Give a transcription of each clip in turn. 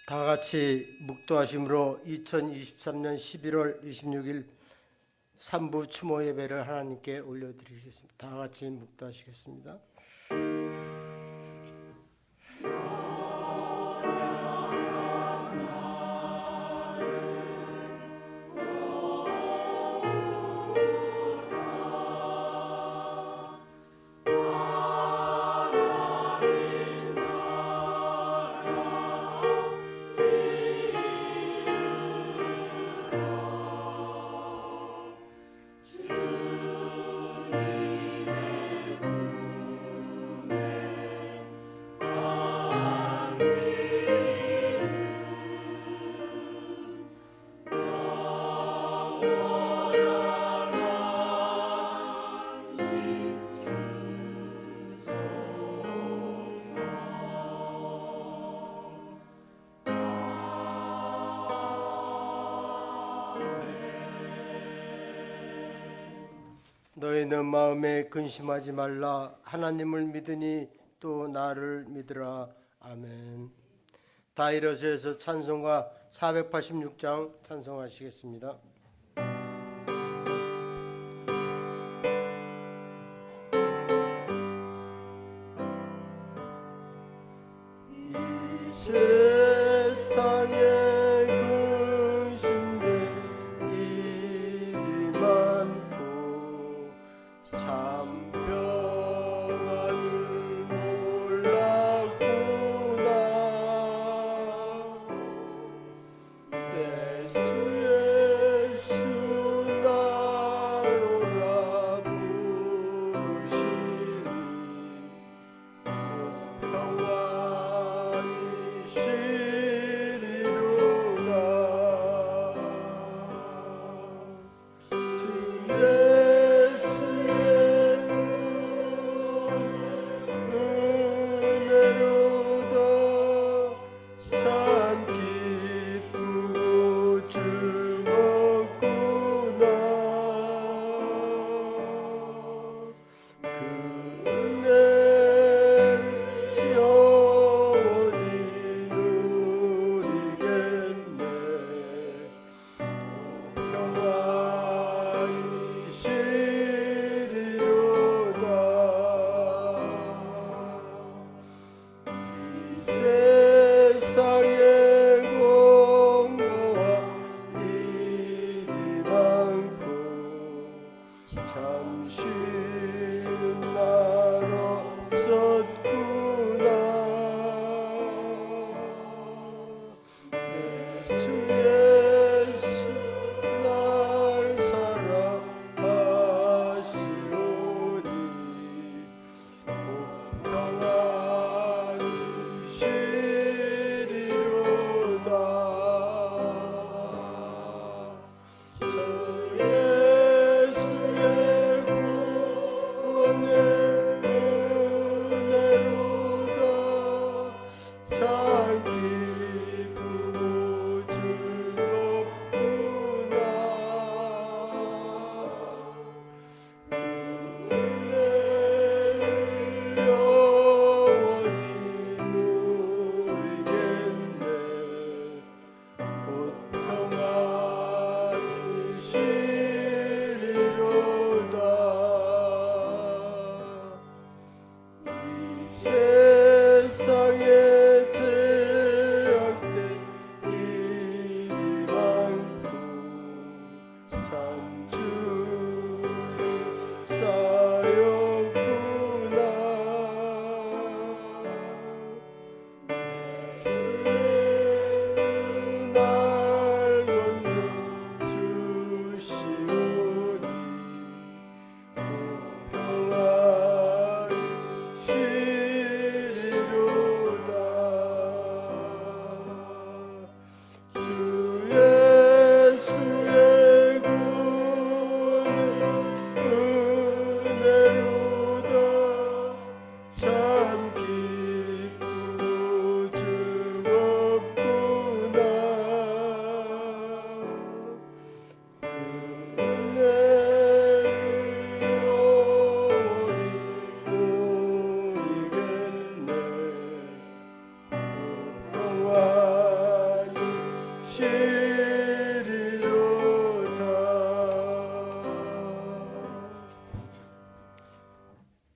다 같이 묵도하심으로 2023년 11월 26일 3부 추모 예배를 하나님께 올려드리겠습니다. 다 같이 묵도하시겠습니다. 너희는 마음에 근심하지 말라. 하나님을 믿으니 또 나를 믿으라. 아멘. 다 일어서서 찬송가 486장 찬송하시겠습니다. 이 세상에 근심된 일이 많고 참 평안을 몰랐구나. 내 주 예수 나로라 부르시니 곧 평안히 쉬리로다. 주 예수의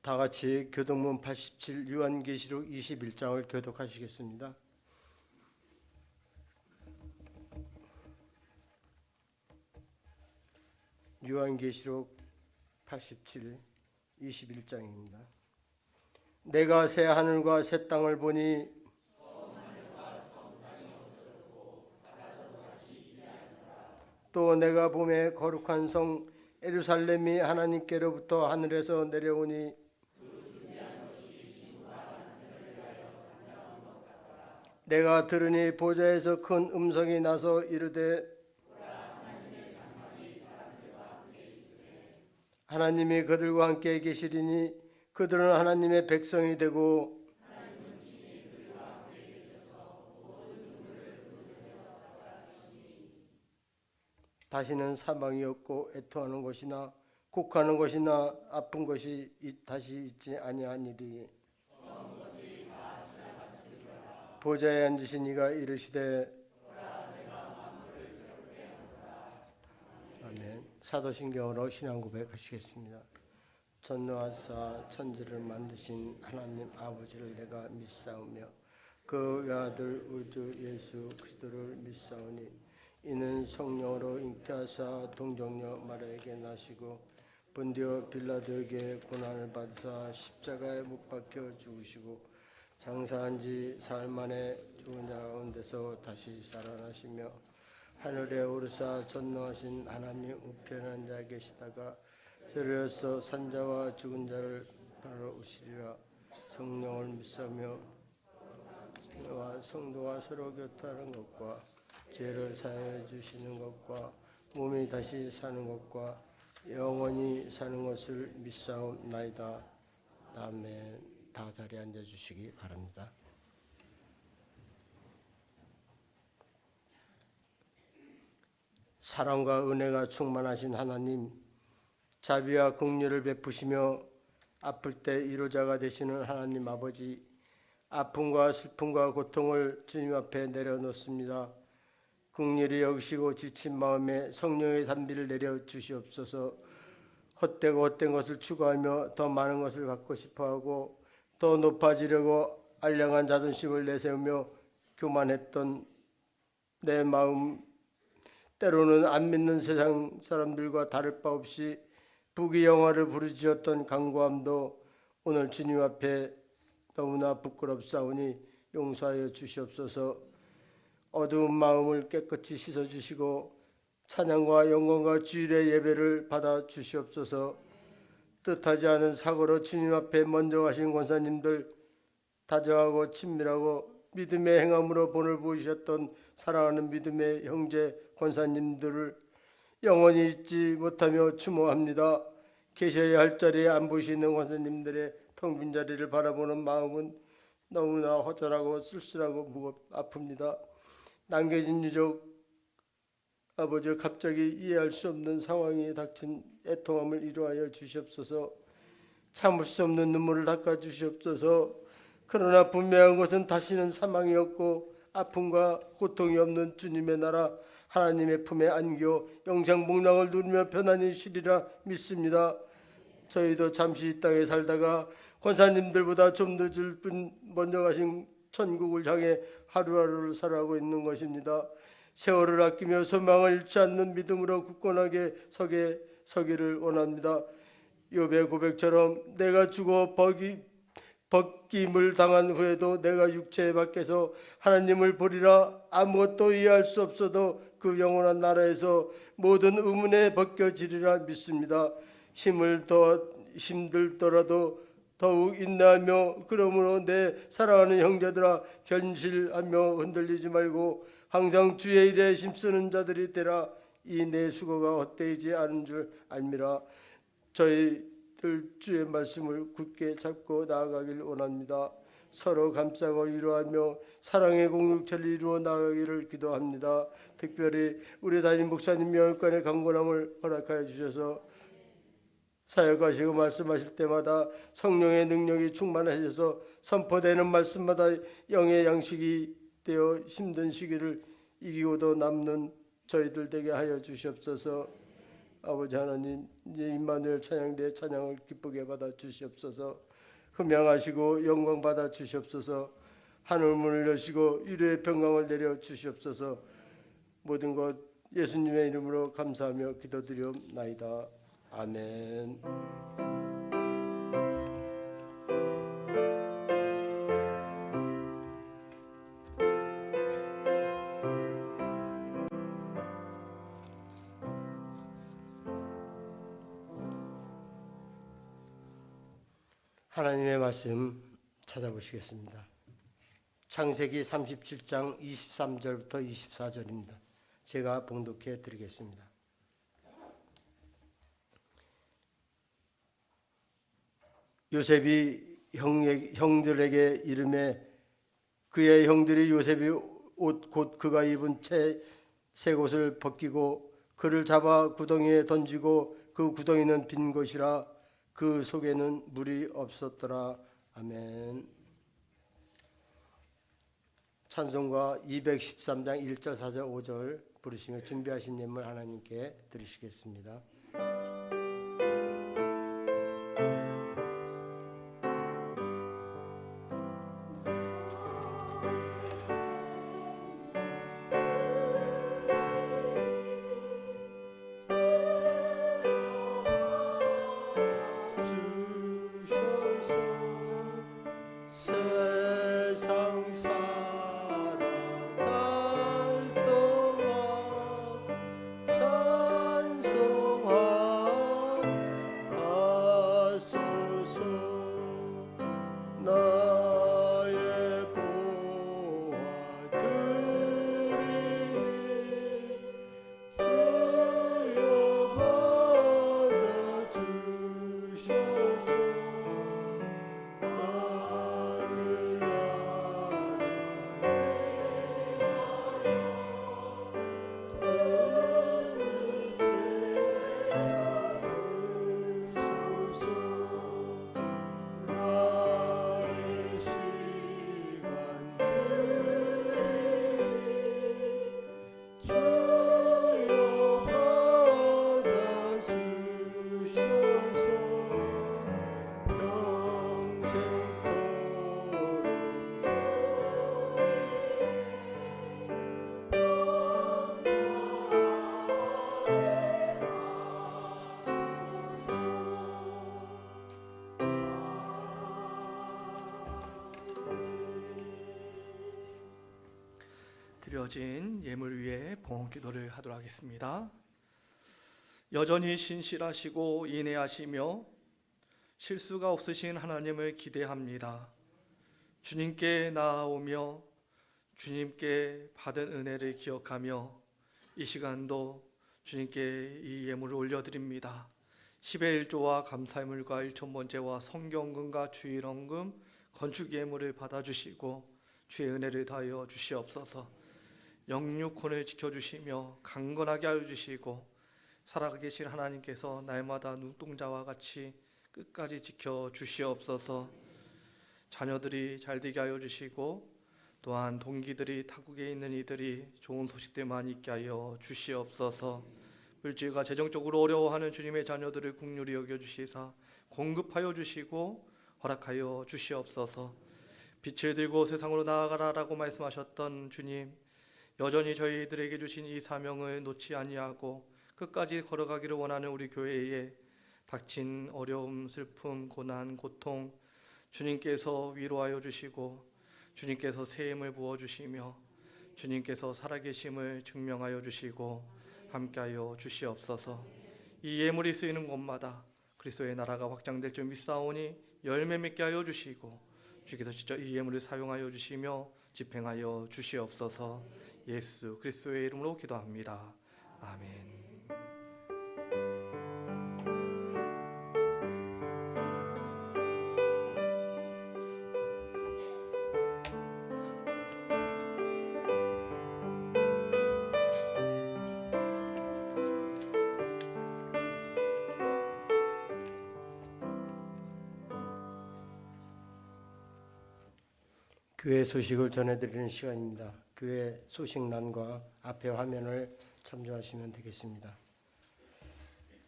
다 같이 교동문 87 요한계시록 21장을 교독하시겠습니다. 요한계시록 87 21장입니다. 내가 새 하늘과 새 땅을 보니 또 내가 봄에 거룩한 성 예루살렘이 하나님께로부터 하늘에서 내려오니 내가 들으니 보좌에서 큰 음성이 나서 이르되 하나님이 그들과 함께 계시리니 그들은 하나님의 백성이 되고 다시는 사망이 없고 애통하는 것이나 곡하는 것이나 아픈 것이 다시 있지 아니하니리. 보좌에 앉으신 이가 이르시되 아멘. 사도신경으로 신앙 고백하시겠습니다. 전능하사 천지를 만드신 하나님 아버지를 내가 믿사오며 그 외아들 우리 주 예수 그리스도를 믿사오니 이는 성령으로 잉태하사 동정녀 마리아에게 나시고 본디오 빌라도에게 고난을 받으사 십자가에 못 박혀 죽으시고 장사한 지 사흘 만에 죽은 자 가운데서 다시 살아나시며 하늘에 오르사 전능하신 하나님 우편한 자 계시다가 저리로서 산자와 죽은 자를 바라러 오시리라. 성령을 믿사며 성도가 서로 교통하는 것과 죄를 사하여 주시는 것과 몸이 다시 사는 것과 영원히 사는 것을 믿사옵나이다. 아멘. 다 자리에 앉아주시기 바랍니다. 사랑과 은혜가 충만하신 하나님, 자비와 긍휼을 베푸시며 아플 때 위로자가 되시는 하나님 아버지, 아픔과 슬픔과 고통을 주님 앞에 내려놓습니다. 긍휼히 여기시고 지친 마음에 성령의 단비를 내려 주시옵소서. 헛되고 헛된 것을 추구하며 더 많은 것을 갖고 싶어하고 더 높아지려고 알량한 자존심을 내세우며 교만했던 내 마음, 때로는 안 믿는 세상 사람들과 다를 바 없이 부귀영화를 부르짖었던 간구함도 오늘 주님 앞에 너무나 부끄럽사오니 용서하여 주시옵소서. 어두운 마음을 깨끗이 씻어주시고 찬양과 영광과 주일의 예배를 받아 주시옵소서. 뜻하지 않은 사고로 주님 앞에 먼저 가신 권사님들, 다정하고 친밀하고 믿음의 행함으로 본을 보이셨던 사랑하는 믿음의 형제 권사님들을 영원히 잊지 못하며 추모합니다. 계셔야 할 자리에 안 보이시는 권사님들의 텅 빈 자리를 바라보는 마음은 너무나 허전하고 쓸쓸하고 아픕니다. 남겨진 유족 아버지, 갑자기 이해할 수 없는 상황이 닥친 애통함을 이루하여 주시옵소서. 참을 수 없는 눈물을 닦아 주시옵소서. 그러나 분명한 것은 다시는 사망이 없고 아픔과 고통이 없는 주님의 나라 하나님의 품에 안겨 영생복락을 누리며 편안히 쉬리라 믿습니다. 저희도 잠시 이 땅에 살다가 권사님들보다 좀 늦을 뿐 먼저 가신 천국을 향해 하루하루를 살아가고 있는 것입니다. 세월을 아끼며 소망을 잃지 않는 믿음으로 굳건하게 서기를 원합니다. 욥의 고백처럼 내가 죽어 벗김을 당한 후에도 내가 육체 밖에서 하나님을 보리라. 아무것도 이해할 수 없어도 그 영원한 나라에서 모든 의문에 벗겨지리라 믿습니다. 힘들더라도 더욱 인내하며 그러므로 내 사랑하는 형제들아 견실하며 흔들리지 말고 항상 주의 일에 힘쓰는 자들이 되라. 이 내 수고가 헛되지 않은 줄 알미라. 저희들 주의 말씀을 굳게 잡고 나아가길 원합니다. 서로 감싸고 위로하며 사랑의 공동체를 이루어 나아가기를 기도합니다. 특별히 우리 담임 목사님 영육간의 강건함을 허락하여 주셔서 사역하시고 말씀하실 때마다 성령의 능력이 충만하셔서 선포되는 말씀마다 영의 양식이 되어 힘든 시기를 이기고도 남는 저희들 되게 하여 주시옵소서. 아버지 하나님, 이제 임마누엘 찬양대 찬양을 기쁘게 받아 주시옵소서. 흠양하시고 영광 받아 주시옵소서. 하늘 문을 여시고 위로의 평강을 내려 주시옵소서. 모든 것 예수님의 이름으로 감사하며 기도드리옵나이다. 아멘. 하나님의 말씀 찾아보시겠습니다. 창세기 37장 23절부터 24절입니다. 제가 봉독해 드리겠습니다. 요셉이 형들에게 이르매 그의 형들이 요셉이 옷 곧 그가 입은 새 옷을 벗기고 그를 잡아 구덩이에 던지고 그 구덩이는 빈 것이라 그 속에는 물이 없었더라. 아멘. 찬송가 213장 1절 4절 5절 부르시며 준비하신 예물 하나님께 드리시겠습니다. 드려진 예물 위에 봉헌기도를 하도록 하겠습니다. 여전히 신실하시고 인내하시며 실수가 없으신 하나님을 기대합니다. 주님께 나아오며 주님께 받은 은혜를 기억하며 이 시간도 주님께 이 예물을 올려드립니다. 10의 1조와 감사예물과 일천번제와 성경금과 주일헌금 건축 예물을 받아주시고 주의 은혜를 다하여 주시옵소서. 영육혼을 지켜주시며 강건하게 하여 주시고 살아계신 하나님께서 날마다 눈동자와 같이 끝까지 지켜주시옵소서. 자녀들이 잘되게 하여 주시고 또한 동기들이 타국에 있는 이들이 좋은 소식들만 있게 하여 주시옵소서. 물질과 재정적으로 어려워하는 주님의 자녀들을 긍휼히 여겨주시사 공급하여 주시고 허락하여 주시옵소서. 빛을 들고 세상으로 나아가라라고 말씀하셨던 주님, 여전히 저희들에게 주신 이 사명을 놓지 아니하고 끝까지 걸어가기를 원하는 우리 교회에 닥친 어려움, 슬픔, 고난, 고통 주님께서 위로하여 주시고 주님께서 새 힘을 부어주시며 주님께서 살아계심을 증명하여 주시고 함께하여 주시옵소서. 이 예물이 쓰이는 곳마다 그리스도의 나라가 확장될 줄 믿사오니 열매 맺게 하여 주시고 주께서 직접 이 예물을 사용하여 주시며 집행하여 주시옵소서. 예수 그리스도의 이름으로 기도합니다. 아멘. 교회 소식을 전해드리는 시간입니다. 교회 소식란과 앞에 화면을 참조하시면 되겠습니다.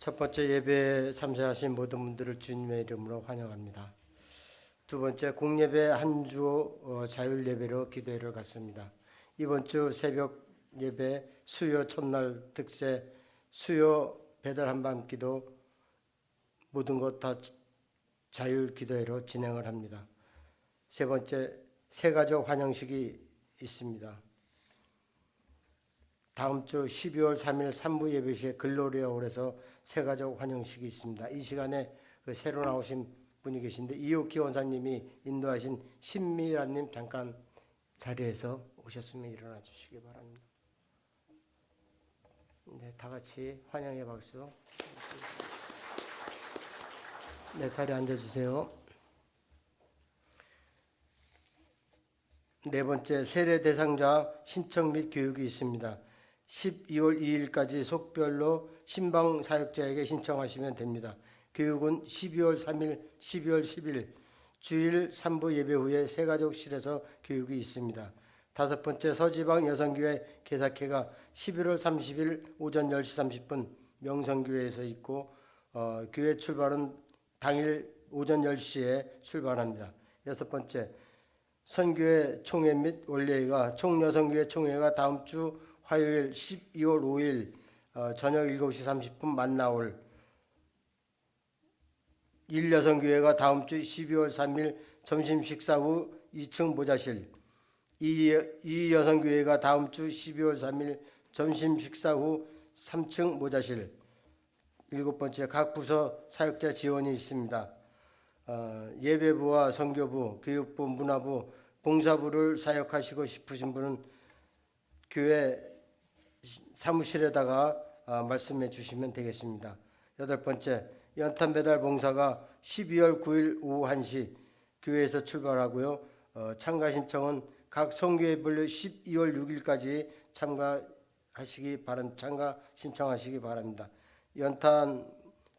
첫 번째 예배에 참석하신 모든 분들을 주님의 이름으로 환영합니다. 두 번째 공예배 한 주 자율 예배로 기도회를 갖습니다. 이번 주 새벽 예배 수요 첫날 득세 수요 배달 한밤 기도 모든 것 다 자율 기도회로 진행을 합니다. 세 번째 새가족 환영식이 있습니다. 다음 주 12월 3일 3부 예배 시에 글로리아 홀에서 새가족 환영식이 있습니다. 이 시간에 새로 나오신 분이 계신데 이옥기 원사님이 인도하신 신미라님 잠깐 자리에서 오셨으면 일어나 주시기 바랍니다. 네, 다 같이 환영의 박수. 네, 자리에 앉아주세요. 네 번째 세례 대상자 신청 및 교육이 있습니다. 12월 2일까지 속별로 신방 사역자에게 신청하시면 됩니다. 교육은 12월 3일, 12월 10일 주일 3부 예배 후에 새가족실에서 교육이 있습니다. 다섯 번째 서지방 여성교회 개사회가 11월 30일 오전 10시 30분 명성교회에서 있고 교회 출발은 당일 오전 10시에 출발합니다. 여섯 번째 선교회 총회 및 원례회가 총여성교회 총회가 다음 주 화요일 12월 5일 저녁 7시 30분 만나올 일여성교회가 다음 주 12월 3일 점심 식사 후 2층 모자실 이여성교회가 다음 주 12월 3일 점심 식사 후 3층 모자실 일곱 번째 각 부서 사역자 지원이 있습니다. 예배부와 선교부, 교육부, 문화부, 봉사부를 사역하시고 싶으신 분은 교회 사무실에다가 말씀해 주시면 되겠습니다. 여덟 번째 연탄 배달 봉사가 12월 9일 오후 1시 교회에서 출발하고요. 참가 신청은 각 선교회별로 12월 6일까지 참가 신청하시기 바랍니다. 연탄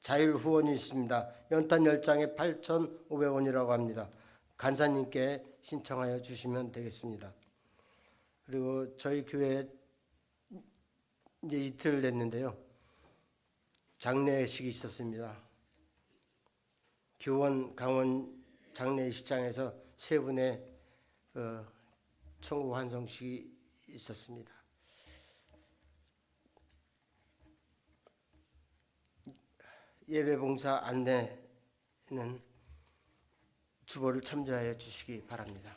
자율 후원이 있습니다. 연탄 10장에 8,500원이라고 합니다. 간사님께 신청하여 주시면 되겠습니다. 그리고 저희 교회 이제 이틀 됐는데요. 장례식이 있었습니다. 교원 강원 장례식장에서 세 분의 천국 환송식이 있었습니다. 예배 봉사 안내는 주보를 참조하여 주시기 바랍니다.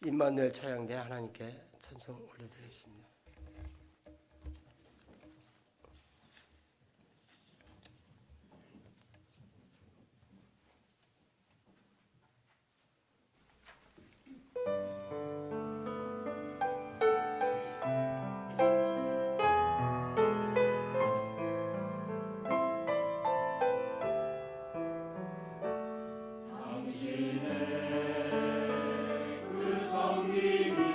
임마누엘 찬양대 하나님께 찬송 올려드리겠습니다. 당신의 그 섬김이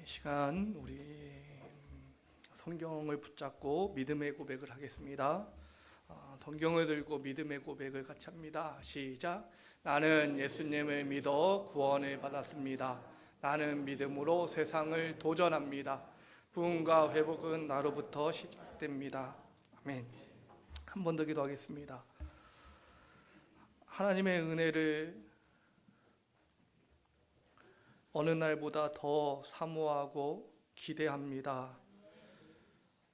이 시간 우리 성경을 붙잡고 믿음의 고백을 하겠습니다. 성경을 들고 믿음의 고백을 같이 합니다. 시작. 나는 예수님을 믿어 구원을 받았습니다. 나는 믿음으로 세상을 도전합니다. 부흥과 회복은 나로부터 시작됩니다. 아멘. 한 번 더 기도하겠습니다. 하나님의 은혜를 어느 날보다 더 사모하고 기대합니다.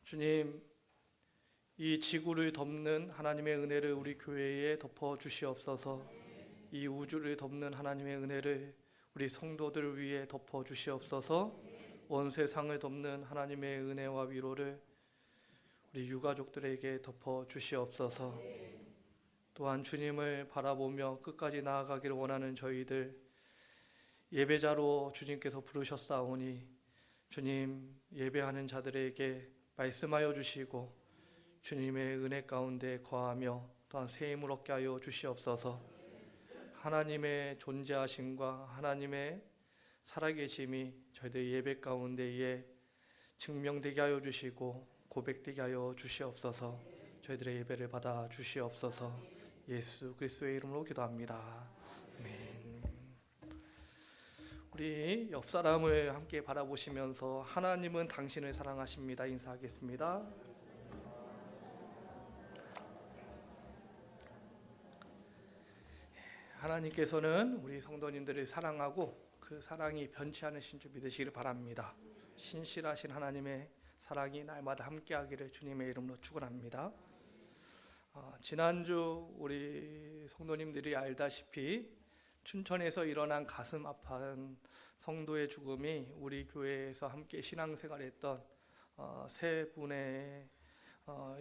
주님, 이 지구를 덮는 하나님의 은혜를 우리 교회에 덮어 주시옵소서. 이 우주를 덮는 하나님의 은혜를 우리 성도들 위에 덮어 주시옵소서. 온 세상을 덮는 하나님의 은혜와 위로를 우리 유가족들에게 덮어 주시옵소서. 또한 주님을 바라보며 끝까지 나아가기를 원하는 저희들 예배자로 주님께서 부르셨사오니 주님 예배하는 자들에게 말씀하여 주시고 주님의 은혜 가운데 거하며 또한 새 힘을 얻게 하여 주시옵소서. 하나님의 존재하심과 하나님의 살아계심이 저희들 예배 가운데에 증명되게 하여 주시고 고백되게 하여 주시옵소서. 저희들의 예배를 받아 주시옵소서. 예수 그리스도의 이름으로 기도합니다. 아멘. 우리 옆 사람을 함께 바라보시면서 하나님은 당신을 사랑하십니다. 인사하겠습니다. 하나님께서는 우리 성도님들을 사랑하고 그 사랑이 변치 않으신 줄 믿으시기를 바랍니다. 신실하신 하나님의 사랑이 날마다 함께하기를 주님의 이름으로 축원합니다. 지난주 우리 성도님들이 알다시피 춘천에서 일어난 가슴 아픈 성도의 죽음이 우리 교회에서 함께 신앙생활했던 세 분의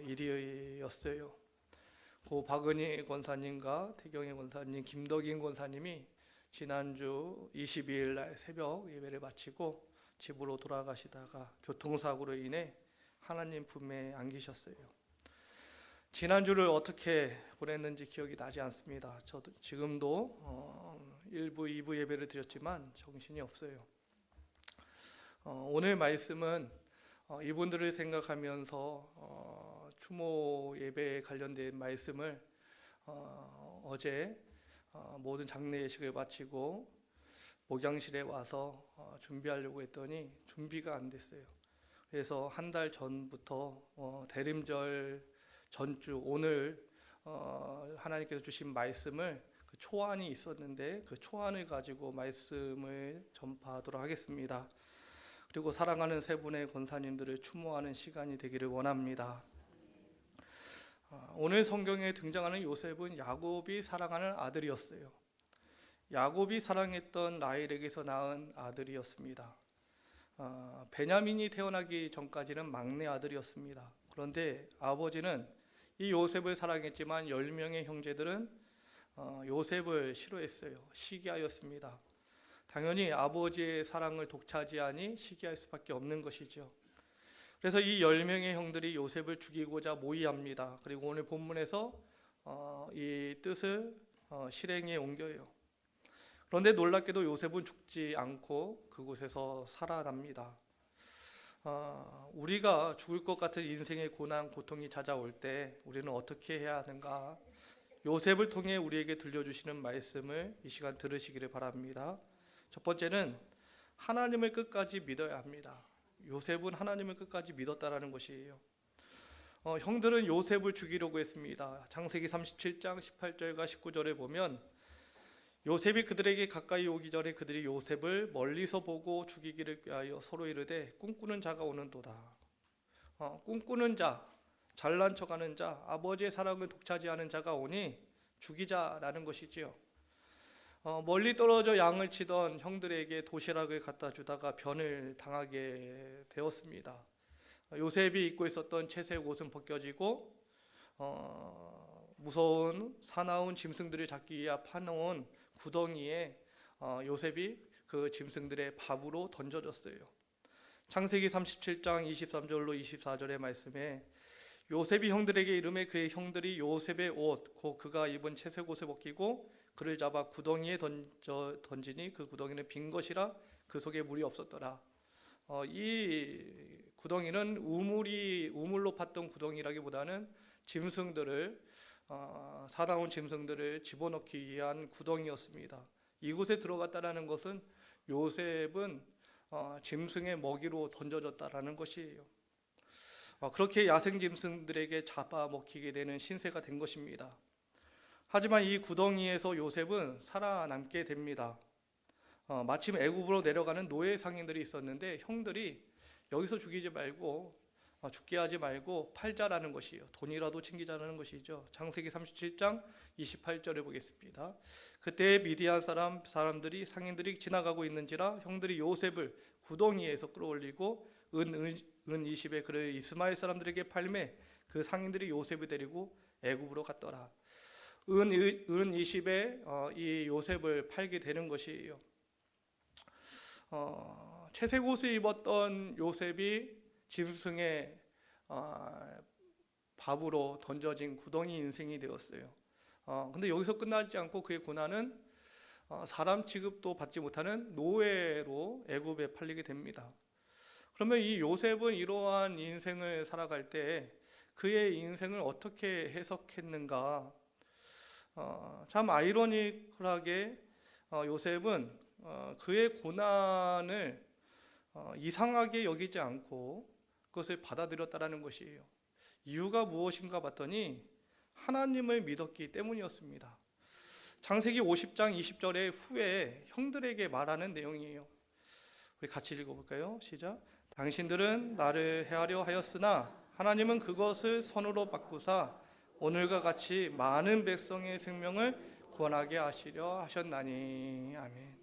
일이었어요. 고 박은희 권사님과 태경희 권사님, 김덕인 권사님이 지난주 22일 날 새벽 예배를 마치고 집으로 돌아가시다가 교통사고로 인해 하나님 품에 안기셨어요. 지난주를 어떻게 보냈는지 기억이 나지 않습니다. 저도 지금도 1부, 2부 예배를 드렸지만 정신이 없어요. 오늘 말씀은 이분들을 생각하면서 추모 예배에 관련된 말씀을 어제 모든 장례 예식을 마치고 목양실에 와서 준비하려고 했더니 준비가 안 됐어요. 그래서 한 달 전부터 대림절 전주 오늘 하나님께서 주신 말씀을 그 초안이 있었는데 그 초안을 가지고 말씀을 전파하도록 하겠습니다. 그리고 사랑하는 세 분의 권사님들을 추모하는 시간이 되기를 원합니다. 오늘 성경에 등장하는 요셉은 야곱이 사랑하는 아들이었어요. 야곱이 사랑했던 라헬에게서 낳은 아들이었습니다. 베냐민이 태어나기 전까지는 막내 아들이었습니다. 그런데 아버지는 이 요셉을 사랑했지만 10명의 형제들은 요셉을 싫어했어요. 시기하였습니다. 당연히 아버지의 사랑을 독차지하니 시기할 수밖에 없는 것이죠. 그래서 이 10명의 형들이 요셉을 죽이고자 모의합니다. 그리고 오늘 본문에서 이 뜻을 실행에 옮겨요. 그런데 놀랍게도 요셉은 죽지 않고 그곳에서 살아납니다. 우리가 죽을 것 같은 인생의 고난, 고통이 찾아올 때 우리는 어떻게 해야 하는가? 요셉을 통해 우리에게 들려주시는 말씀을 이 시간 들으시기를 바랍니다. 첫 번째는 하나님을 끝까지 믿어야 합니다. 요셉은 하나님을 끝까지 믿었다라는 것이에요. 형들은 요셉을 죽이려고 했습니다. 창세기 37장 18절과 19절에 보면 요셉이 그들에게 가까이 오기 전에 그들이 요셉을 멀리서 보고 죽이기를 꾀하여 서로 이르되 꿈꾸는 자가 오는도다. 꿈꾸는 자, 잘난 척하는 자, 아버지의 사랑을 독차지하는 자가 오니 죽이자라는 것이지요. 멀리 떨어져 양을 치던 형들에게 도시락을 갖다 주다가 변을 당하게 되었습니다. 요셉이 입고 있었던 채색 옷은 벗겨지고 무서운 사나운 짐승들을 잡기 위해 파놓은 구덩이에 요셉이 그 짐승들의 밥으로 던져졌어요. 창세기 37장 23절로 24절의 말씀에 요셉이 형들에게 이르매 그의 형들이 요셉의 옷 곧 그가 입은 채색 옷을 벗기고 그를 잡아 구덩이에 던지니 그 구덩이는 빈 것이라 그 속에 물이 없었더라. 이 구덩이는 우물로 팠던 구덩이라기보다는 짐승들을 사나운 짐승들을 집어넣기 위한 구덩이였습니다. 이곳에 들어갔다라는 것은 요셉은 짐승의 먹이로 던져졌다라는 것이에요. 그렇게 야생 짐승들에게 잡아먹히게 되는 신세가 된 것입니다. 하지만 이 구덩이에서 요셉은 살아남게 됩니다. 마침 애굽으로 내려가는 노예 상인들이 있었는데 형들이 여기서 죽이지 말고 죽게 하지 말고 팔자라는 것이에요. 돈이라도 챙기자라는 것이죠. 창세기 37장 28절에 보겠습니다. 그때 미디안 사람들이 상인들이 지나가고 있는지라 형들이 요셉을 구덩이에서 끌어올리고 은 20에 그를 이스마엘 사람들에게 팔매 그 상인들이 요셉을 데리고 애굽으로 갔더라. 은 20에 이 요셉을 팔게 되는 것이에요. 채색 옷을 입었던 요셉이 짐승의 밥으로 던져진 구덩이 인생이 되었어요. 근데 여기서 끝나지 않고 그의 고난은 사람 취급도 받지 못하는 노예로 애굽에 팔리게 됩니다. 그러면 이 요셉은 이러한 인생을 살아갈 때 그의 인생을 어떻게 해석했는가? 참 아이러니컬하게 요셉은 그의 고난을 이상하게 여기지 않고 그것을 받아들였다라는 것이에요. 이유가 무엇인가 봤더니 하나님을 믿었기 때문이었습니다. 창세기 50장 20절의 후에 형들에게 말하는 내용이에요. 우리 같이 읽어볼까요? 시작. 당신들은 나를 해하려 하였으나 하나님은 그것을 선으로 바꾸사 오늘과 같이 많은 백성의 생명을 구원하게 하시려 하셨나니. 아멘.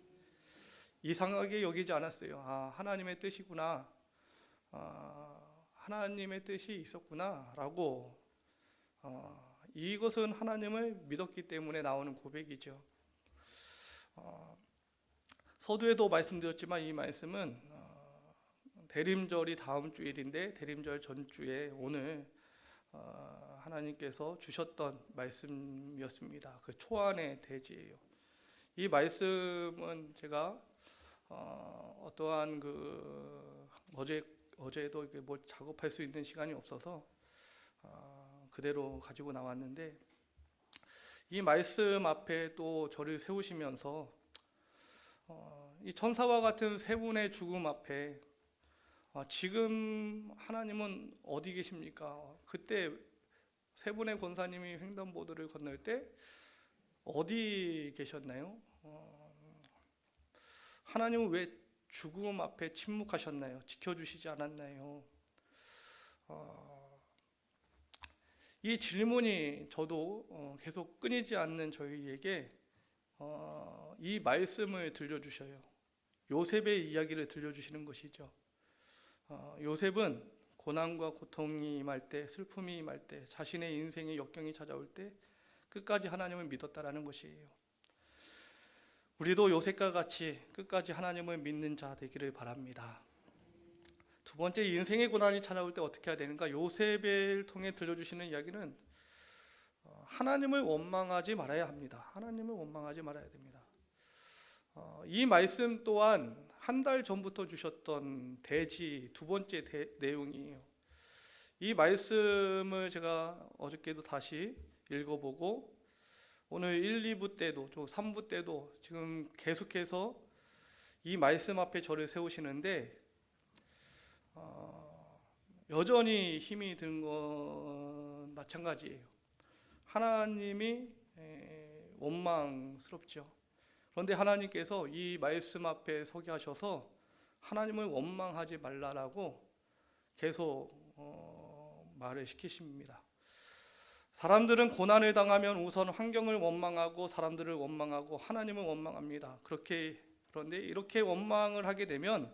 이상하게 여기지 않았어요. 하나님의 뜻이구나. 하나님의 뜻이 있었구나라고. 이것은 하나님을 믿었기 때문에 나오는 고백이죠. 서두에도 말씀드렸지만 이 말씀은 대림절이 다음 주일인데 대림절 전주에 오늘 하나님께서 주셨던 말씀이었습니다. 그 초안의 대지예요. 이 말씀은 제가 어떠한 어제도 뭘 작업할 수 있는 시간이 없어서 그대로 가지고 나왔는데 이 말씀 앞에 또 저를 세우시면서 이 천사와 같은 세 분의 죽음 앞에 지금 하나님은 어디 계십니까? 그때 세 분의 권사님이 횡단보도를 건널 때 어디 계셨나요? 하나님은 왜 죽음 앞에 침묵하셨나요? 지켜주시지 않았나요? 이 질문이 저도 계속 끊이지 않는 저희에게 이 말씀을 들려주셔요. 요셉의 이야기를 들려주시는 것이죠. 요셉은 고난과 고통이 임할 때, 슬픔이 임할 때, 자신의 인생의 역경이 찾아올 때 끝까지 하나님을 믿었다라는 것이에요. 우리도 요셉과 같이 끝까지 하나님을 믿는 자 되기를 바랍니다. 두 번째, 인생의 고난이 찾아올 때 어떻게 해야 되는가? 요셉을 통해 들려주시는 이야기는 하나님을 원망하지 말아야 합니다. 하나님을 원망하지 말아야 됩니다. 이 말씀 또한 한 달 전부터 주셨던 대지 두 번째 내용이에요. 이 말씀을 제가 어저께도 다시 읽어보고 오늘 1, 2부 때도 또 3부 때도 지금 계속해서 이 말씀 앞에 저를 세우시는데 여전히 힘이 든 건 마찬가지예요. 하나님이 원망스럽죠. 그런데 하나님께서 이 말씀 앞에 서게 하셔서 하나님을 원망하지 말라라고 계속 말을 시키십니다. 사람들은 고난을 당하면 우선 환경을 원망하고 사람들을 원망하고 하나님을 원망합니다. 그런데 이렇게 원망을 하게 되면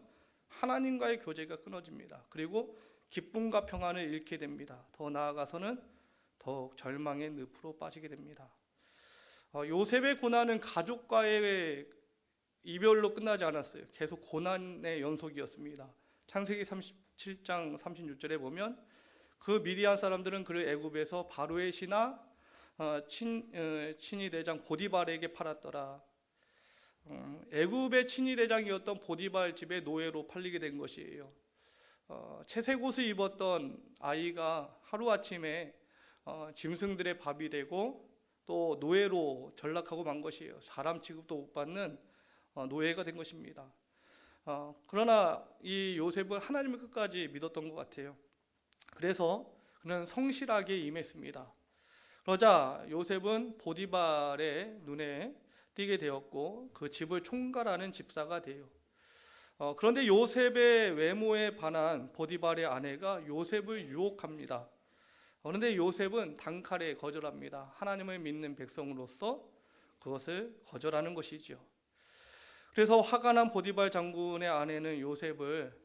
하나님과의 교제가 끊어집니다. 그리고 기쁨과 평안을 잃게 됩니다. 더 나아가서는 더욱 절망의 늪으로 빠지게 됩니다. 요셉의 고난은 가족과의 이별로 끝나지 않았어요. 계속 고난의 연속이었습니다. 창세기 37장 36절에 보면 그 미디안 사람들은 그를 애굽에서 바로의 신하 친위 대장 보디발에게 팔았더라. 애굽의 친위 대장이었던 보디발 집에 노예로 팔리게 된 것이에요. 채색 옷을 입었던 아이가 하루아침에 짐승들의 밥이 되고 또 노예로 전락하고 만 것이에요. 사람 취급도 못 받는 노예가 된 것입니다. 그러나 이 요셉은 하나님을 끝까지 믿었던 것 같아요. 그래서 그는 성실하게 임했습니다. 그러자 요셉은 보디발의 눈에 띄게 되었고 그 집을 총괄하는 집사가 돼요. 그런데 요셉의 외모에 반한 보디발의 아내가 요셉을 유혹합니다. 그런데 요셉은 단칼에 거절합니다. 하나님을 믿는 백성으로서 그것을 거절하는 것이죠. 그래서 화가 난 보디발 장군의 아내는 요셉을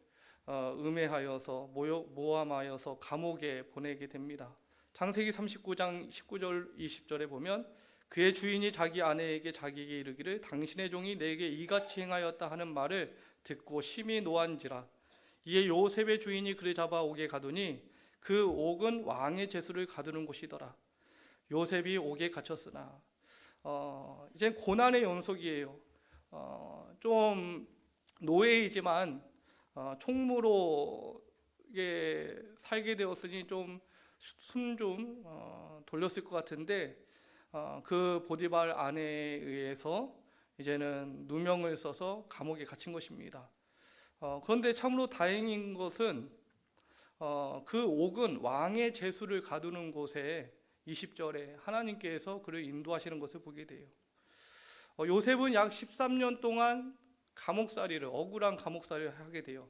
음해하여서 모함하여서 감옥에 보내게 됩니다. 창세기 39장 19절 20절에 보면 그의 주인이 자기 아내에게 자기에게 이르기를 당신의 종이 내게 이같이 행하였다 하는 말을 듣고 심히 노한지라. 이에 요셉의 주인이 그를 잡아 옥에 가두니 그 옥은 왕의 제수를 가두는 곳이더라. 요셉이 옥에 갇혔으나 이제 고난의 연속이에요. 좀 노예이지만 총무로 살게 되었으니 좀 숨 돌렸을 것 같은데 그 보디발 아내에 의해서 이제는 누명을 써서 감옥에 갇힌 것입니다. 그런데 참으로 다행인 것은 그 옥은 왕의 제수를 가두는 곳에 20절에 하나님께서 그를 인도하시는 것을 보게 돼요. 요셉은 약 13년 동안 억울한 감옥살이를 하게 돼요.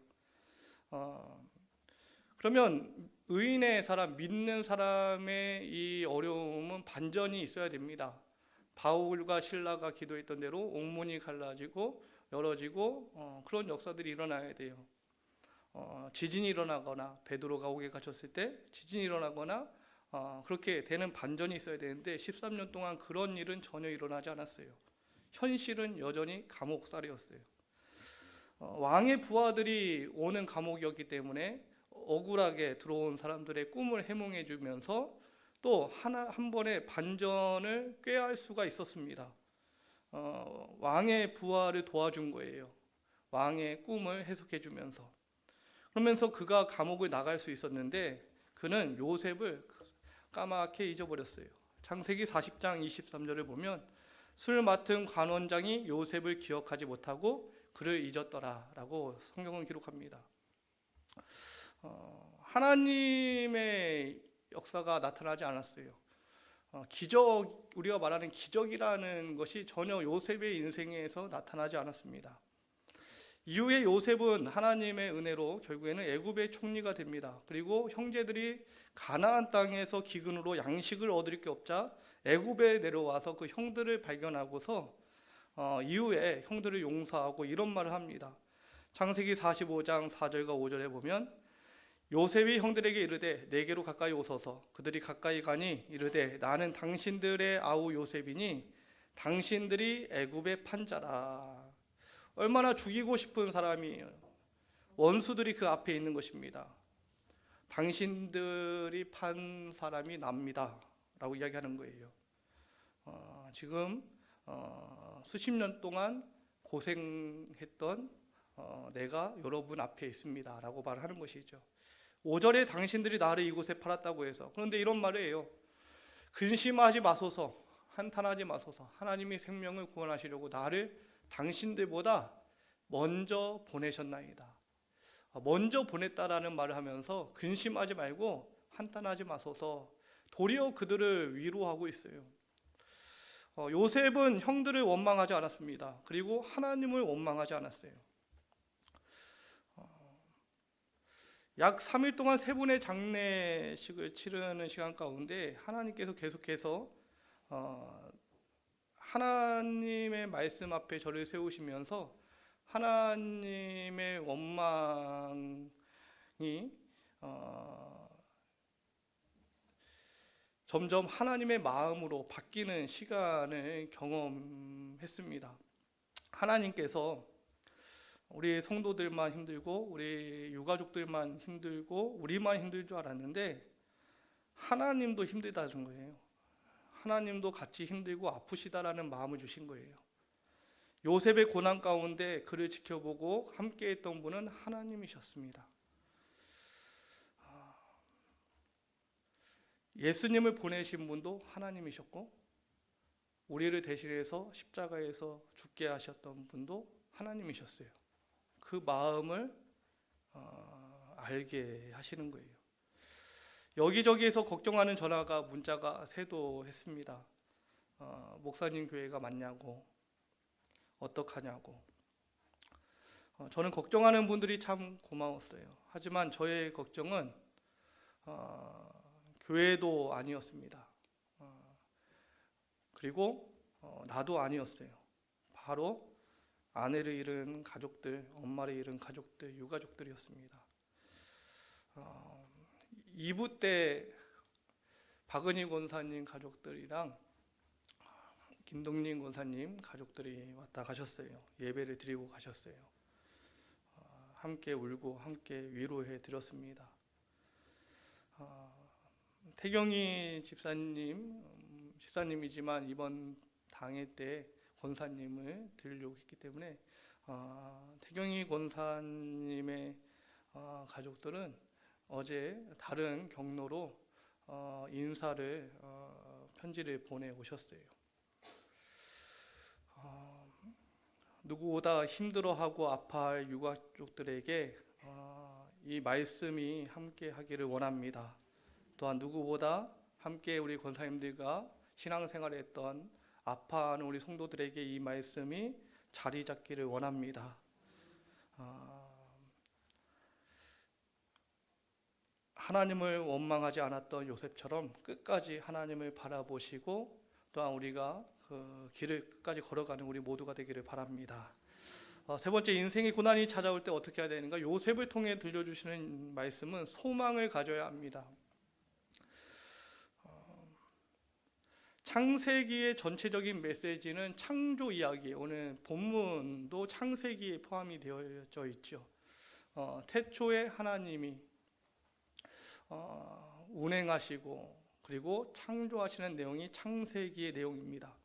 그러면 의인의 사람, 믿는 사람의 이 어려움은 반전이 있어야 됩니다. 바울과 실라가 기도했던 대로 옥문이 갈라지고 열어지고 그런 역사들이 일어나야 돼요. 지진이 일어나거나 베드로가 옥에 갇혔을 때 지진이 일어나거나 그렇게 되는 반전이 있어야 되는데 13년 동안 그런 일은 전혀 일어나지 않았어요. 현실은 여전히 감옥살이였어요. 왕의 부하들이 오는 감옥이었기 때문에 억울하게 들어온 사람들의 꿈을 해몽해 주면서 또 한 번의 반전을 꾀할 수가 있었습니다. 왕의 부하를 도와준 거예요. 왕의 꿈을 해석해 주면서. 그러면서 그가 감옥을 나갈 수 있었는데 그는 요셉을 까맣게 잊어버렸어요. 창세기 40장 23절을 보면 술 맡은 관원장이 요셉을 기억하지 못하고 그를 잊었더라라고 성경은 기록합니다. 하나님의 역사가 나타나지 않았어요. 우리가 말하는 기적이라는 것이 전혀 요셉의 인생에서 나타나지 않았습니다. 이후에 요셉은 하나님의 은혜로 결국에는 애굽의 총리가 됩니다. 그리고 형제들이 가나안 땅에서 기근으로 양식을 얻을 게 없자 애굽에 내려와서 그 형들을 발견하고서 이후에 형들을 용서하고 이런 말을 합니다. 창세기 45장 4절과 5절에 보면 요셉이 형들에게 이르되 내게로 가까이 오소서. 그들이 가까이 가니 이르되 나는 당신들의 아우 요셉이니 당신들이 애굽의 판자라. 얼마나 죽이고 싶은 사람이에요. 원수들이 그 앞에 있는 것입니다. 당신들이 판 사람이 납니다 라고 이야기하는 거예요. 지금 수십 년 동안 고생했던 내가 여러분 앞에 있습니다 라고 말하는 것이죠. 5절에 당신들이 나를 이곳에 팔았다고 해서, 그런데 이런 말을 해요. 근심하지 마소서, 한탄하지 마소서. 하나님이 생명을 구원하시려고 나를 당신들보다 먼저 보내셨나이다. 먼저 보냈다라는 말을 하면서 근심하지 말고 한탄하지 마소서, 도리어 그들을 위로하고 있어요. 요셉은 형들을 원망하지 않았습니다. 그리고 하나님을 원망하지 않았어요. 약 3일 동안 세 분의 장례식을 치르는 시간 가운데 하나님께서 계속해서 하나님의 말씀 앞에 저를 세우시면서 하나님의 원망이 점점 하나님의 마음으로 바뀌는 시간을 경험했습니다. 하나님께서 우리 성도들만 힘들고 우리 유가족들만 힘들고 우리만 힘들 줄 알았는데 하나님도 힘들다는 거예요. 하나님도 같이 힘들고 아프시다라는 마음을 주신 거예요. 요셉의 고난 가운데 그를 지켜보고 함께했던 분은 하나님이셨습니다. 예수님을 보내신 분도 하나님이셨고 우리를 대신해서 십자가에서 죽게 하셨던 분도 하나님이셨어요. 그 마음을 알게 하시는 거예요. 여기저기에서 걱정하는 전화가 문자가 쇄도했습니다. 목사님 교회가 맞냐고, 어떡하냐고. 저는 걱정하는 분들이 참 고마웠어요. 하지만 저의 걱정은 교회도 아니었습니다. 그리고 나도 아니었어요. 바로 아내를 잃은 가족들, 엄마를 잃은 가족들, 유가족들이었습니다. 2부 때 박은희 권사님 가족들이랑 김동린 권사님 가족들이 왔다 가셨어요. 예배를 드리고 가셨어요. 함께 울고 함께 위로해 드렸습니다. 태경이 집사님이지만 이번 당회 때 권사님을 드리려고 했기 때문에 태경이 권사님의 가족들은 어제 다른 경로로 인사를 편지를 보내오셨어요. 누구보다 힘들어하고 아파할 유가족들에게 이 말씀이 함께 하기를 원합니다. 또한 누구보다 함께 우리 권사님들과 신앙생활을 했던 아파하는 우리 성도들에게 이 말씀이 자리 잡기를 원합니다. 하나님을 원망하지 않았던 요셉처럼 끝까지 하나님을 바라보시고 또한 우리가 그 길을 끝까지 걸어가는 우리 모두가 되기를 바랍니다. 세 번째, 인생의 고난이 찾아올 때 어떻게 해야 되는가? 요셉을 통해 들려주시는 말씀은 소망을 가져야 합니다. 창세기의 전체적인 메시지는 창조 이야기예요. 오늘 본문도 창세기에 포함이 되어져 있죠. 태초에 하나님이 운행하시고 그리고 창조하시는 내용이 창세기의 내용입니다.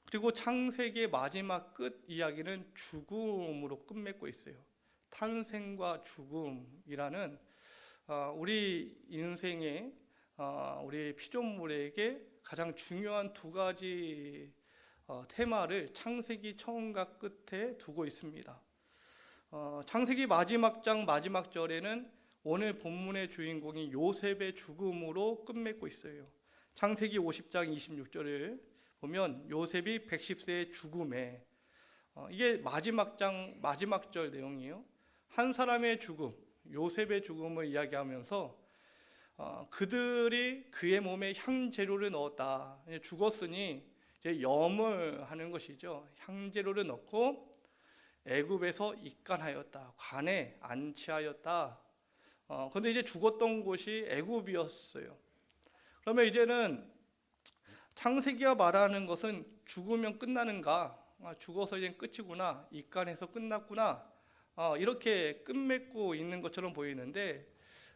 그리고 창세기의 마지막 끝 이야기는 죽음으로 끝맺고 있어요. 탄생과 죽음이라는 우리 인생의 우리 피조물에게 가장 중요한 두 가지 테마를 창세기 처음과 끝에 두고 있습니다. 창세기 마지막 장 마지막 절에는 오늘 본문의 주인공이 요셉의 죽음으로 끝맺고 있어요. 창세기 50장 26절을 보면 요셉이 110세의 죽음에 이게 마지막 장 마지막 절 내용이에요. 한 사람의 죽음, 요셉의 죽음을 이야기하면서 그들이 그의 몸에 향재료를 넣었다. 죽었으니 이제 염을 하는 것이죠. 향재료를 넣고 애굽에서 입간하였다. 관에 안치하였다. 그런데 이제 죽었던 곳이 애굽이었어요. 그러면 이제는 창세기가 말하는 것은 죽으면 끝나는가? 죽어서 이제 끝이구나. 입간해서 끝났구나. 이렇게 끝맺고 있는 것처럼 보이는데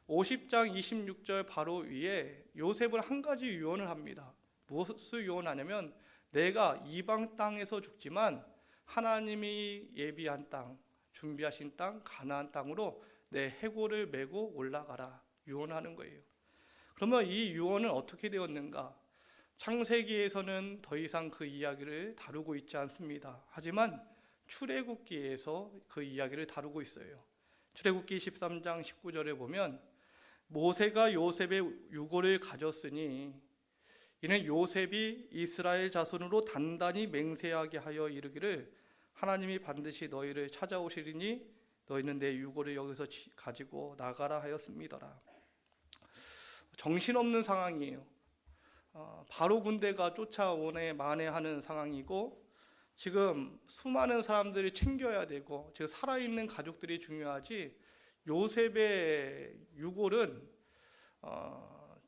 50장 26절 바로 위에 요셉은 한 가지 유언을 합니다. 무엇을 유언하냐면 내가 이방 땅에서 죽지만 하나님이 예비한 땅, 준비하신 땅, 가나안 땅으로 내 해골을 메고 올라가라 유언하는 거예요. 그러면 이 유언은 어떻게 되었는가? 창세기에서는 더 이상 그 이야기를 다루고 있지 않습니다. 하지만 출애굽기에서 그 이야기를 다루고 있어요. 출애굽기 13장 19절에 보면 모세가 요셉의 유고를 가졌으니 이는 요셉이 이스라엘 자손으로 단단히 맹세하게 하여 이르기를 하나님이 반드시 너희를 찾아오시리니 너희는 내 유고를 여기서 가지고 나가라 하였습니다라. 정신없는 상황이에요. 바로 군대가 쫓아오네 만에하는 상황이고, 지금 수많은 사람들이 챙겨야 되고, 지금 살아있는 가족들이 중요하지 요셉의 유골은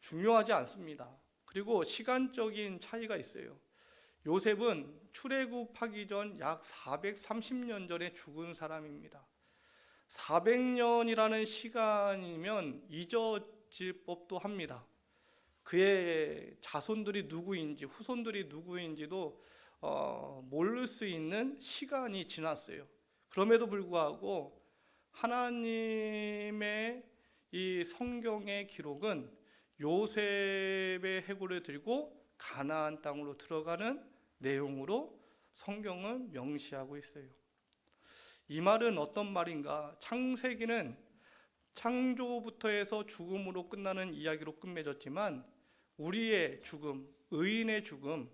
중요하지 않습니다. 그리고 시간적인 차이가 있어요. 요셉은 출애굽하기 전 약 430년 전에 죽은 사람입니다. 400년이라는 시간이면 잊어질 법도 합니다. 그의 자손들이 누구인지, 후손들이 누구인지도 모를 수 있는 시간이 지났어요. 그럼에도 불구하고 하나님의 이 성경의 기록은 요셉의 해골을 들고 가나안 땅으로 들어가는 내용으로 성경은 명시하고 있어요. 이 말은 어떤 말인가? 창세기는 창조부터 해서 죽음으로 끝나는 이야기로 끝맺었지만, 우리의 죽음, 의인의 죽음,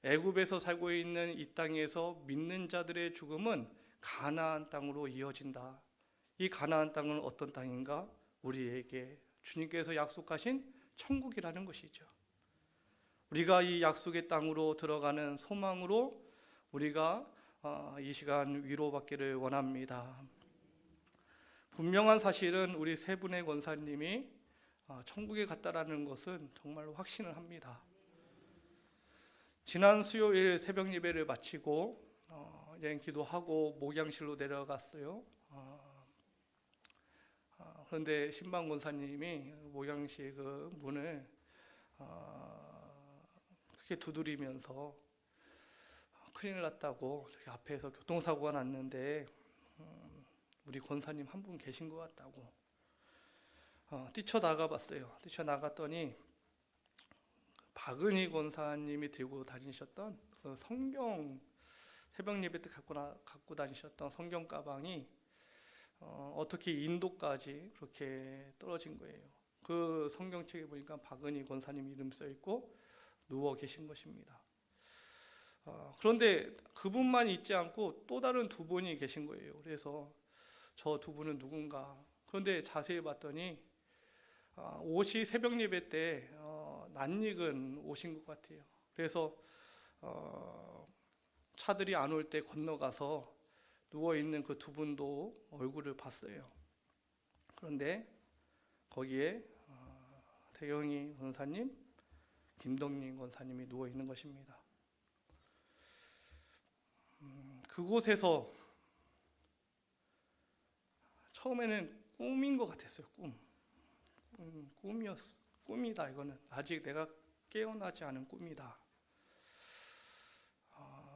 애굽에서 살고 있는 이 땅에서 믿는 자들의 죽음은 가나안 땅으로 이어진다. 이 가나안 땅은 어떤 땅인가? 우리에게 주님께서 약속하신 천국이라는 것이죠. 우리가 이 약속의 땅으로 들어가는 소망으로 우리가 이 시간 위로받기를 원합니다. 분명한 사실은 우리 세 분의 권사님이 천국에 갔다라는 것은 정말로 확신을 합니다. 지난 수요일 새벽 예배를 마치고 이제 기도하고 목양실로 내려갔어요. 그런데 신방 권사님이 목양실 그 문을 크게 두드리면서 큰일 났다고, 저기 앞에서 교통사고가 났는데 우리 권사님 한 분 계신 것 같다고 뛰쳐나가 봤어요. 뛰쳐나갔더니 박은희 권사님이 들고 다니셨던 그 성경, 새벽 예배 때 갖고 다니셨던 성경 가방이 어떻게 인도까지 그렇게 떨어진 거예요. 그 성경책에 보니까 박은희 권사님 이름 써 있고 누워 계신 것입니다. 그런데 그분만 있지 않고 또 다른 두 분이 계신 거예요. 그래서 저 두 분은 누군가? 그런데 자세히 봤더니 옷이 새벽 예배 때 낯익은 옷인 것 같아요. 그래서 차들이 안 올 때 건너가서 누워있는 그 두 분도 얼굴을 봤어요. 그런데 거기에 태경이 권사님, 김덕림 권사님이 누워있는 것입니다. 그곳에서 처음에는 꿈인 것 같았어요. 꿈이다. 이거는 아직 내가 깨어나지 않은 꿈이다.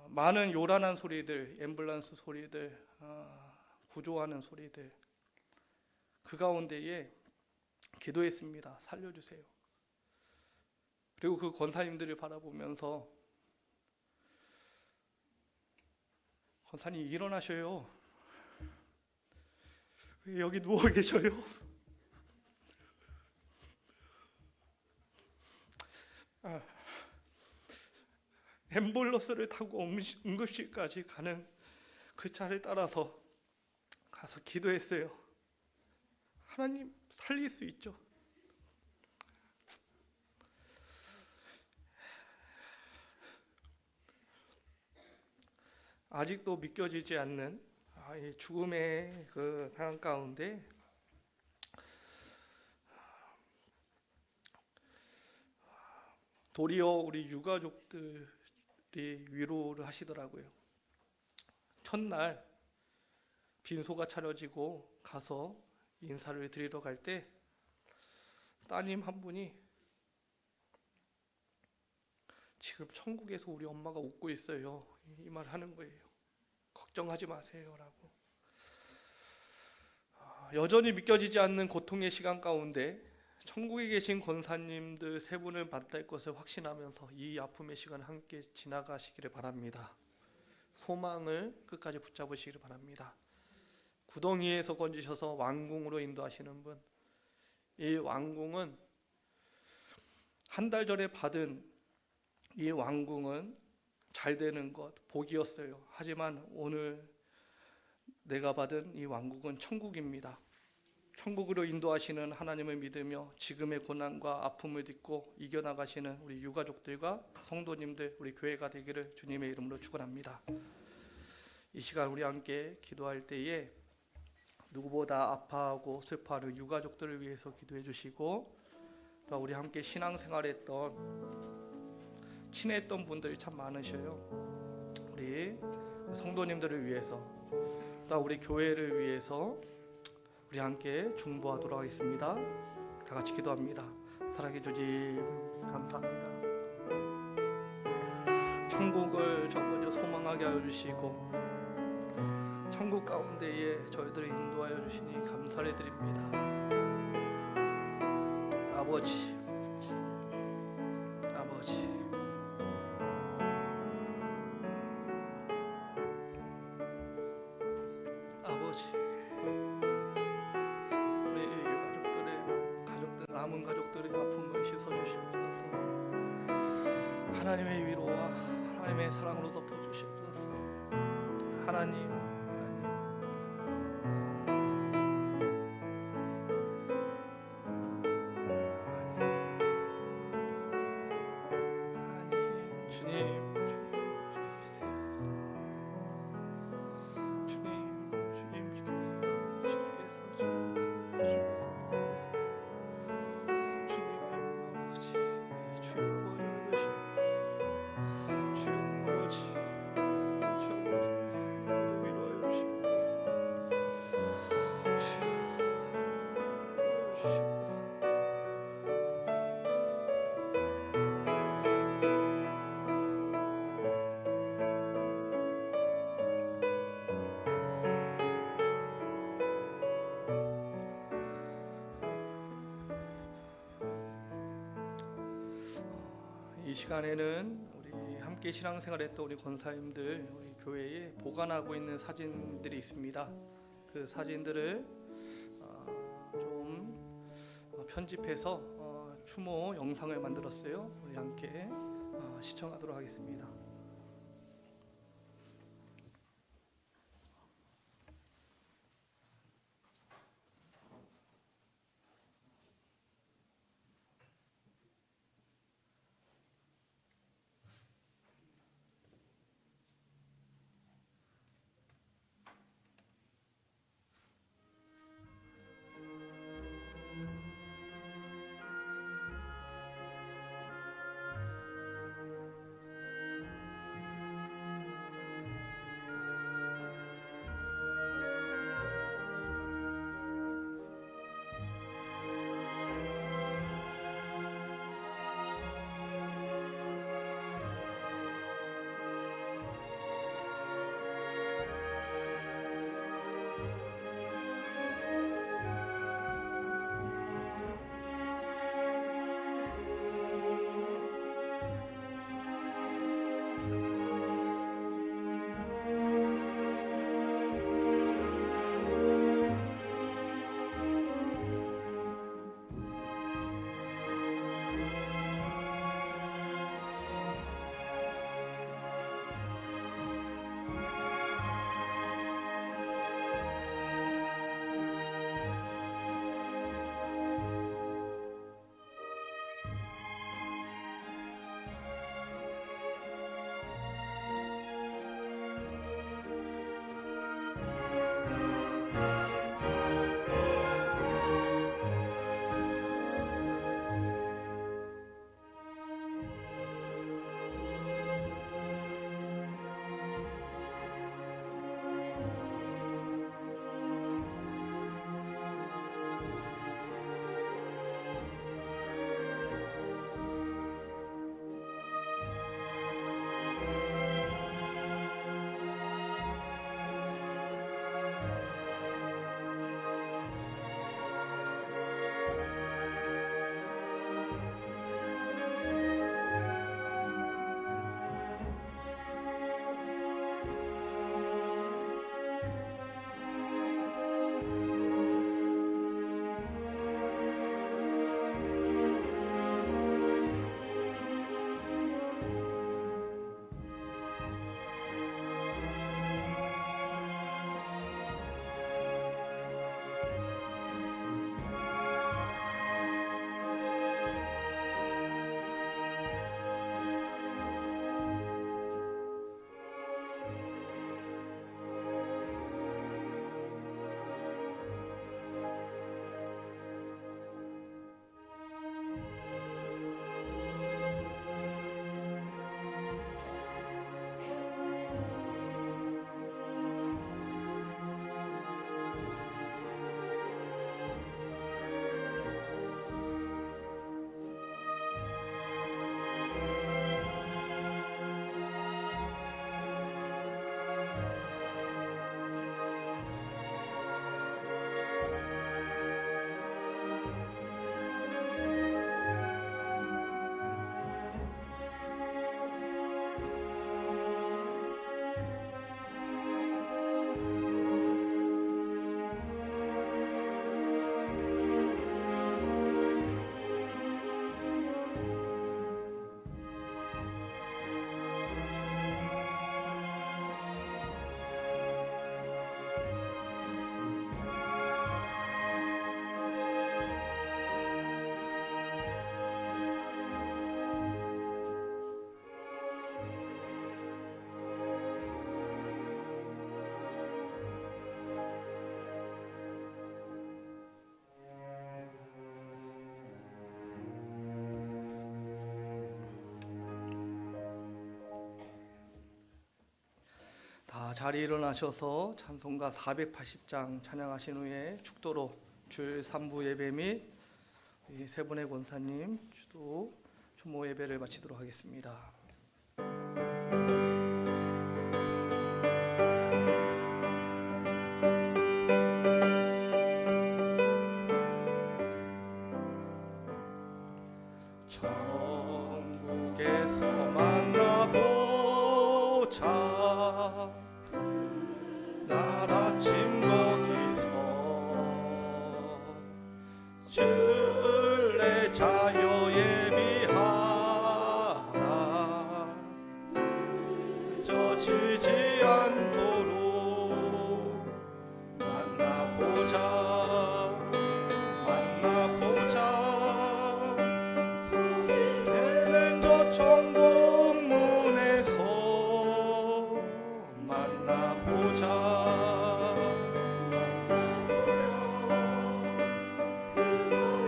많은 요란한 소리들, 앰뷸런스 소리들, 구조하는 소리들, 그 가운데에 기도했습니다. 살려주세요. 그리고 그 권사님들을 바라보면서, 권사님 일어나셔요. 왜 여기 누워 계셔요? 앰뷸런스를 타고 응급실까지 가는 그 차를 따라서 가서 기도했어요. 하나님 살릴 수 있죠. 아직도 믿겨지지 않는 이 죽음의 그 상황 가운데 도리어 우리 유가족들이 위로를 하시더라고요. 첫날 빈소가 차려지고 가서 인사를 드리러 갈 때 따님 한 분이 지금 천국에서 우리 엄마가 웃고 있어요. 이 말 하는 거예요. 걱정하지 마세요라고. 여전히 믿겨지지 않는 고통의 시간 가운데 천국에 계신 권사님들 세 분을 만날 것을 확신하면서 이 아픔의 시간을 함께 지나가시기를 바랍니다. 소망을 끝까지 붙잡으시기를 바랍니다. 구덩이에서 건지셔서 왕궁으로 인도하시는 분, 이 왕궁은 한 달 전에 받은 이 왕궁은 잘 되는 것, 복이었어요. 하지만 오늘 내가 받은 이 왕국은 천국입니다. 천국으로 인도하시는 하나님을 믿으며 지금의 고난과 아픔을 딛고 이겨나가시는 우리 유가족들과 성도님들, 우리 교회가 되기를 주님의 이름으로 축원합니다. 이 시간 우리 함께 기도할 때에 누구보다 아파하고 슬퍼하는 유가족들을 위해서 기도해 주시고, 또 우리 함께 신앙생활했던 친했던 분들이 참 많으셔요. 우리 성도님들을 위해서, 또 우리 교회를 위해서 우리 함께 중보하도록 하겠습니다. 다 같이 기도합니다. 사랑해 주님 감사합니다. 천국을 저 먼저 소망하게 하여 주시고 천국 가운데에 저희들을 인도하여 주시니 감사를 드립니다. 아버지, 아버지, 아버지, 우리 가족들 남은 가족들의 아픔을 씻어주시옵소서. 하나님의 위로와 하나님의 사랑으로 덮어주시옵소서. 하나님, 이 시간에는 우리 함께 신앙생활했던 우리 권사님들, 우리 교회에 보관하고 있는 사진들이 있습니다. 그 사진들을 좀 편집해서 추모 영상을 만들었어요. 우리 함께 시청하도록 하겠습니다. 자, 자리에 일어나셔서 찬송가 480장 찬양하신 후에 축도로 주일 3부 예배 및 이 세 분의 권사님 주도 추모 예배를 마치도록 하겠습니다. 천국에서 만나보자. 날 아침 거기서 주를 자여 예비하라. 늦어지지 않도록 만나보자. 저 천국 문에서 만나보자.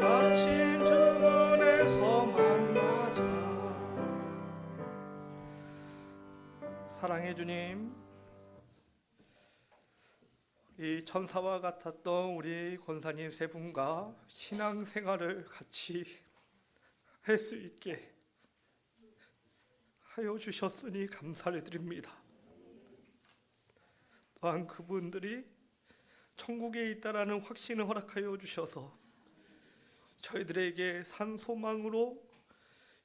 아침 주문에서 만나자. 사랑해 주님, 이 천사와 같았던 우리 권사님 세 분과 신앙생활을 같이 할 수 있게 하여 주셨으니 감사를 드립니다. 또한 그분들이 천국에 있다라는 확신을 허락하여 주셔서 저희들에게 산 소망으로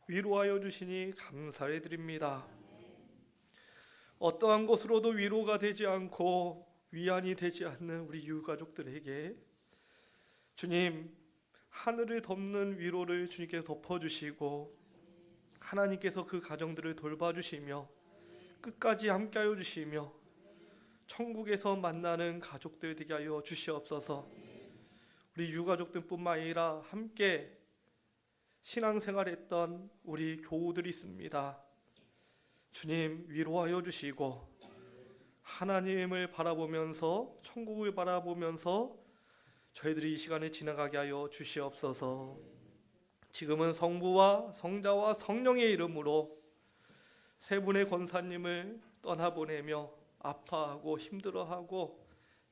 위로하여 주시니 감사를 드립니다. 어떠한 것으로도 위로가 되지 않고 위안이 되지 않는 우리 유가족들에게 주님, 하늘을 덮는 위로를 주님께서 덮어주시고 하나님께서 그 가정들을 돌봐주시며 끝까지 함께하여 주시며 천국에서 만나는 가족들 되게 하여 주시옵소서. 우리 유가족들뿐만 아니라 함께 신앙생활했던 우리 교우들이 있습니다. 주님, 위로하여 주시고 하나님을 바라보면서 천국을 바라보면서 저희들이 이 시간을 지나가게 하여 주시옵소서. 지금은 성부와 성자와 성령의 이름으로 세 분의 권사님을 떠나보내며 아파하고 힘들어하고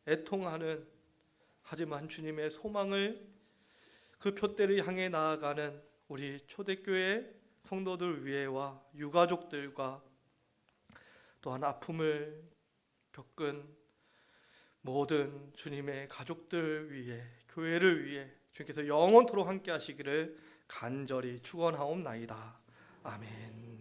애통하는, 하지만 주님의 소망을 그 표대를 향해 나아가는 우리 초대교회 성도들 위에와 유가족들과 또한 아픔을 겪은 모든 주님의 가족들 위해, 교회를 위해 주님께서 영원토록 함께 하시기를 간절히 축원하옵나이다. 아멘.